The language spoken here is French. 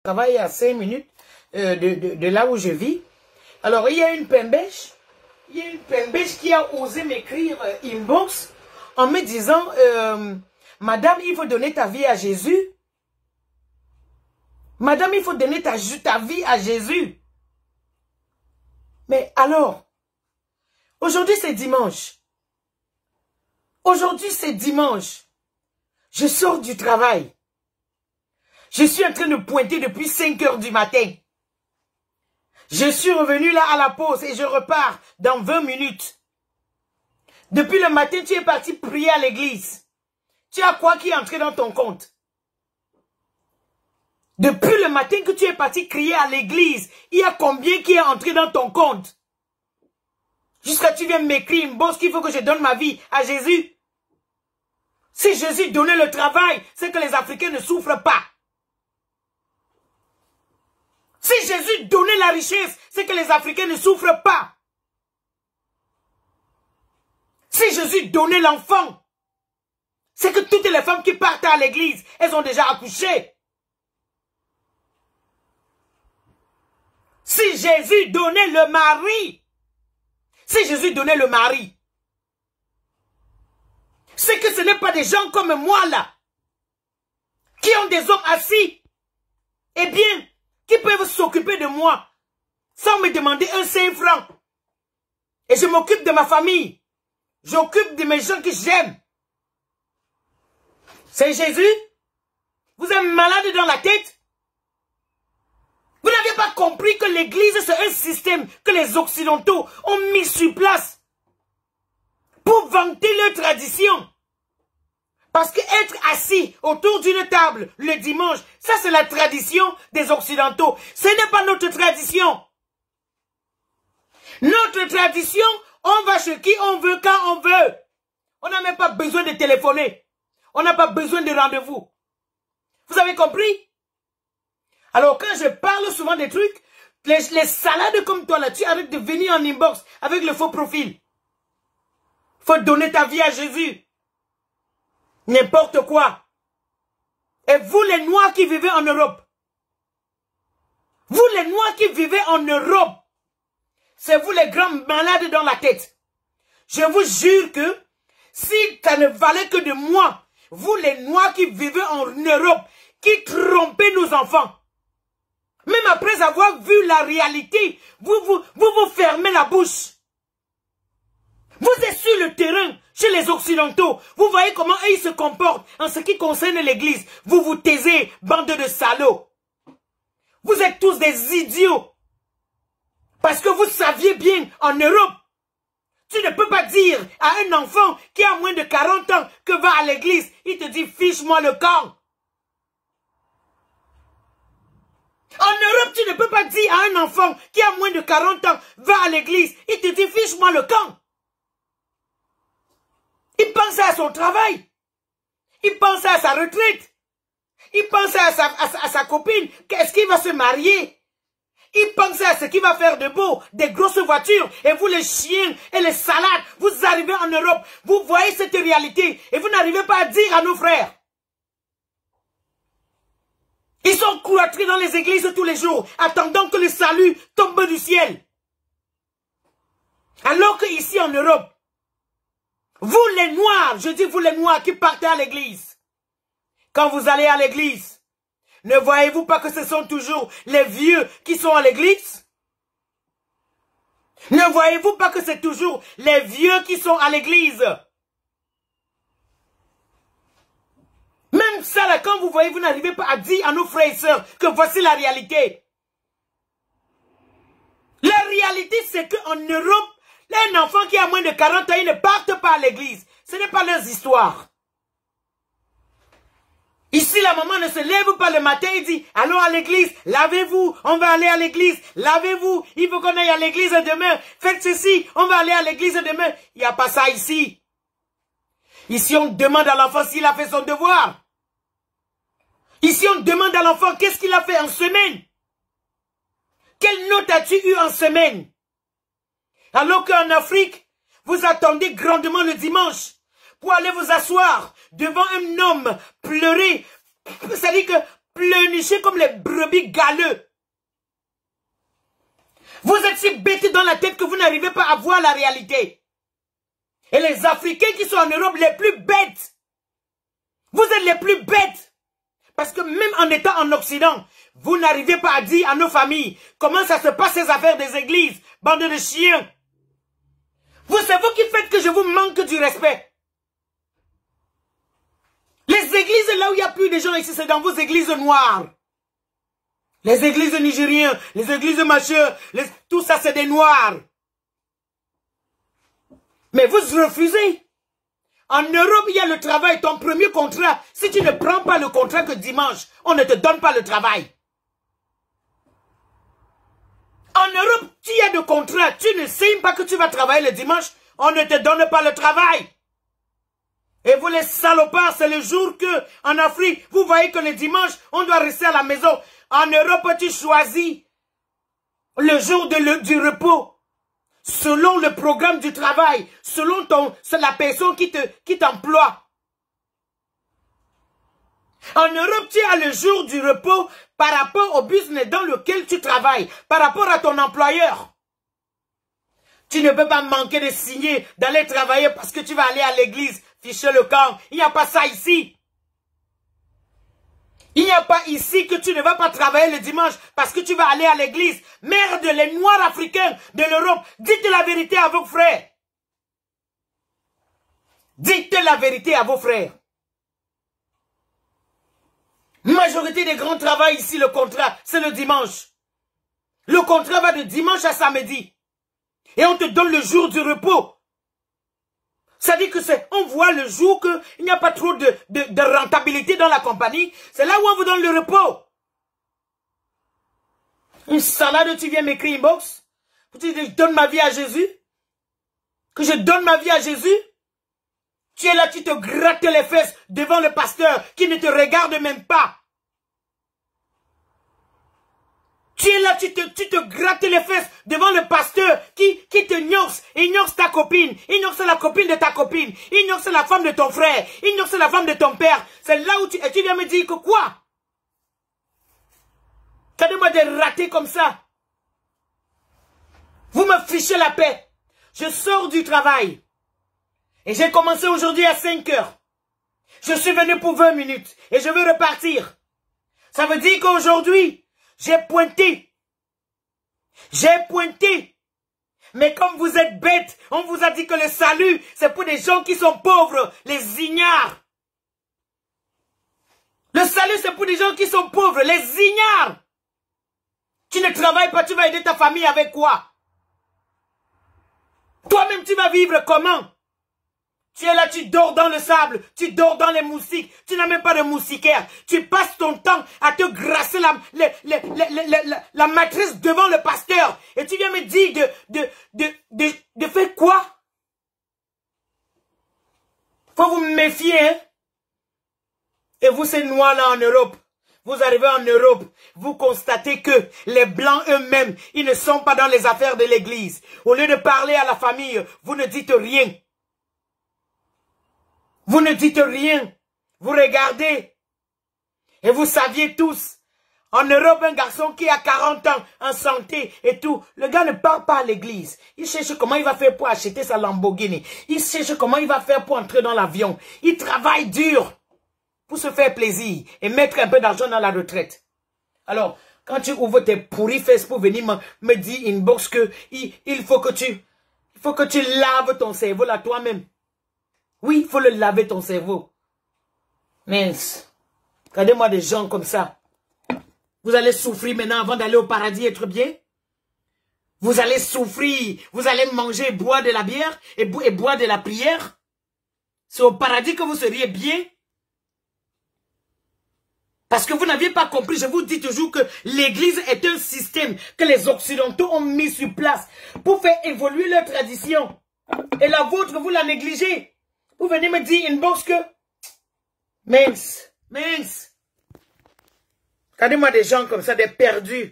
travaille à 5 minutes de là où je vis. Alors, il y a une pembèche. Il y a une pembèche qui a osé m'écrire inbox en me disant, Madame, il faut donner ta vie à Jésus. Madame, il faut donner ta vie à Jésus. Mais alors, aujourd'hui c'est dimanche. Aujourd'hui c'est dimanche. Je sors du travail. Je suis en train de pointer depuis 5 heures du matin. Je suis revenu là à la pause et je repars dans 20 minutes. Depuis le matin, tu es parti prier à l'église. Tu as quoi qui est entré dans ton compte? Depuis le matin que tu es parti crier à l'église, il y a combien qui est entré dans ton compte? Jusqu'à tu viens m'écrire une bosse qu'il faut que je donne ma vie à Jésus. Si Jésus donnait le travail, c'est que les Africains ne souffrent pas. Si Jésus donnait la richesse, c'est que les Africains ne souffrent pas. Si Jésus donnait l'enfant, c'est que toutes les femmes qui partent à l'église, elles ont déjà accouché. Si Jésus donnait le mari, si Jésus donnait le mari, c'est que ce n'est pas des gens comme moi là, qui ont des hommes assis, eh bien, qui peuvent s'occuper de moi, sans me demander un 5 francs. Et je m'occupe de ma famille, j'occupe de mes gens que j'aime. C'est Jésus? Vous êtes malade dans la tête? Vous n'avez pas compris que l'église, c'est un système que les Occidentaux ont mis sur place pour vanter leur tradition. Parce que être assis autour d'une table le dimanche, ça c'est la tradition des Occidentaux. Ce n'est pas notre tradition. Notre tradition, on va chez qui on veut, quand on veut. On n'a même pas besoin de téléphoner. On n'a pas besoin de rendez-vous. Vous avez compris? Alors quand je parle souvent des trucs, les salades comme toi là, tu arrêtes de venir en inbox avec le faux profil. Faut donner ta vie à Jésus. N'importe quoi. Et vous les Noirs qui vivez en Europe, vous les Noirs qui vivez en Europe, c'est vous les grands malades dans la tête. Je vous jure que si ça ne valait que de moi, vous les Noirs qui vivez en Europe, qui trompez nos enfants, même après avoir vu la réalité, vous fermez la bouche. Vous êtes sur le terrain, chez les Occidentaux. Vous voyez comment eux, ils se comportent en ce qui concerne l'église. Vous vous taisez, bande de salauds. Vous êtes tous des idiots. Parce que vous saviez bien, en Europe, tu ne peux pas dire à un enfant qui a moins de 40 ans que va à l'église, il te dit, fiche-moi le camp. En Europe, tu ne peux pas dire à un enfant qui a moins de 40 ans, va à l'église, il te dit, fiche-moi le camp. Il pensait à son travail. Il pensait à sa retraite. Il pensait à sa copine. Qu'est-ce qu'il va se marier? Il pensait à ce qu'il va faire de beau, des grosses voitures. Et vous, les chiens et les salades, vous arrivez en Europe. Vous voyez cette réalité. Et vous n'arrivez pas à dire à nos frères. Ils sont cloîtrés dans les églises tous les jours, attendant que le salut tombe du ciel. Alors qu'ici en Europe, vous les Noirs, je dis vous les Noirs qui partez à l'église, quand vous allez à l'église, ne voyez-vous pas que ce sont toujours les vieux qui sont à l'église? Ne voyez-vous pas que c'est toujours les vieux qui sont à l'église? Même ça là, quand vous voyez, vous n'arrivez pas à dire à nos frères et sœurs que voici la réalité. La réalité, c'est qu'en Europe, un enfant qui a moins de 40 ans, ils ne partent pas à l'église. Ce n'est pas leurs histoires. Ici, la maman ne se lève pas le matin et dit, allons à l'église, lavez-vous, on va aller à l'église, lavez-vous, il faut qu'on aille à l'église demain, faites ceci, on va aller à l'église demain. Il n'y a pas ça ici. Ici, on demande à l'enfant s'il a fait son devoir. Ici, on demande à l'enfant qu'est-ce qu'il a fait en semaine. Quelle note as-tu eu en semaine? Alors qu'en Afrique, vous attendez grandement le dimanche pour aller vous asseoir devant un homme pleurer. C'est-à-dire que pleurnichez comme les brebis galeux. Vous êtes si bêtes dans la tête que vous n'arrivez pas à voir la réalité. Et les Africains qui sont en Europe, les plus bêtes. Vous êtes les plus bêtes. Parce que même en étant en Occident, vous n'arrivez pas à dire à nos familles comment ça se passe ces affaires des églises, bande de chiens. C'est vous qui faites que je vous manque du respect. Les églises là où il n'y a plus de gens ici, c'est dans vos églises noires. Les églises nigériennes, les églises machin, tout ça c'est des noirs. Mais vous refusez. En Europe, il y a le travail, ton premier contrat. Si tu ne prends pas le contrat que dimanche, on ne te donne pas le travail. En Europe, tu as de contrat, tu ne sais pas que tu vas travailler le dimanche, on ne te donne pas le travail. Et vous les salopards, c'est le jour que, en Afrique, vous voyez que le dimanche, on doit rester à la maison. En Europe, tu choisis le jour du repos. Selon le programme du travail, selon la personne qui t'emploie. En Europe, tu as le jour du repos par rapport au business dans lequel tu travailles, par rapport à ton employeur. Tu ne peux pas manquer de signer, d'aller travailler parce que tu vas aller à l'église, ficher le camp. Il n'y a pas ça ici. Il n'y a pas ici que tu ne vas pas travailler le dimanche parce que tu vas aller à l'église. Merde, les Noirs africains de l'Europe, dites la vérité à vos frères. Dites la vérité à vos frères. Majorité des grands travaux ici, le contrat, c'est le dimanche. Le contrat va de dimanche à samedi. Et on te donne le jour du repos. Ça dit que on voit le jour qu'il n'y a pas trop de rentabilité dans la compagnie. C'est là où on vous donne le repos. Une salade, tu viens m'écrire inbox. Tu dis que je donne ma vie à Jésus. Que je donne ma vie à Jésus. Tu es là, tu te grattes les fesses devant le pasteur qui ne te regarde même pas. Tu es là, tu te grattes les fesses devant le pasteur qui te ignoxe. Ignoxe ta copine. Ignoxe la copine de ta copine. Ignoxe la femme de ton frère. Ignoxe la femme de ton père. C'est là où tu viens me dire que quoi? Regardez-moi des ratés comme ça. Vous me fichez la paix. Je sors du travail. Et j'ai commencé aujourd'hui à 5 heures. Je suis venu pour 20 minutes. Et je veux repartir. Ça veut dire qu'aujourd'hui, j'ai pointé. J'ai pointé. Mais comme vous êtes bêtes, on vous a dit que le salut, c'est pour des gens qui sont pauvres, les ignares. Le salut, c'est pour des gens qui sont pauvres, les ignares. Tu ne travailles pas, tu vas aider ta famille avec quoi? Toi-même, tu vas vivre comment? Tu es là, tu dors dans le sable, tu dors dans les moustiques, tu n'as même pas de moustiquaire. Tu passes ton temps à te grasser la matrice devant le pasteur. Et tu viens me dire de faire quoi? Faut vous méfier, hein? Et vous, ces noirs là en Europe, vous arrivez en Europe, vous constatez que les Blancs eux-mêmes, ils ne sont pas dans les affaires de l'église. Au lieu de parler à la famille, vous ne dites rien. Vous ne dites rien. Vous regardez. Et vous saviez tous. En Europe, un garçon qui a 40 ans, en santé et tout, le gars ne part pas à l'église. Il cherche comment il va faire pour acheter sa Lamborghini. Il cherche comment il va faire pour entrer dans l'avion. Il travaille dur pour se faire plaisir et mettre un peu d'argent dans la retraite. Alors, quand tu ouvres tes pourris fesses pour venir me dire inbox que il faut que tu laves ton cerveau là toi-même. Oui, il faut le laver ton cerveau. Mince. Regardez-moi des gens comme ça. Vous allez souffrir maintenant avant d'aller au paradis être bien. Vous allez souffrir. Vous allez manger et boire de la bière et boire de la prière. C'est au paradis que vous seriez bien. Parce que vous n'aviez pas compris, je vous dis toujours que l'église est un système que les Occidentaux ont mis sur place pour faire évoluer leur tradition. Et la vôtre, vous la négligez. Vous venez me dire inbox que... Mince. Regardez-moi des gens comme ça, des perdus.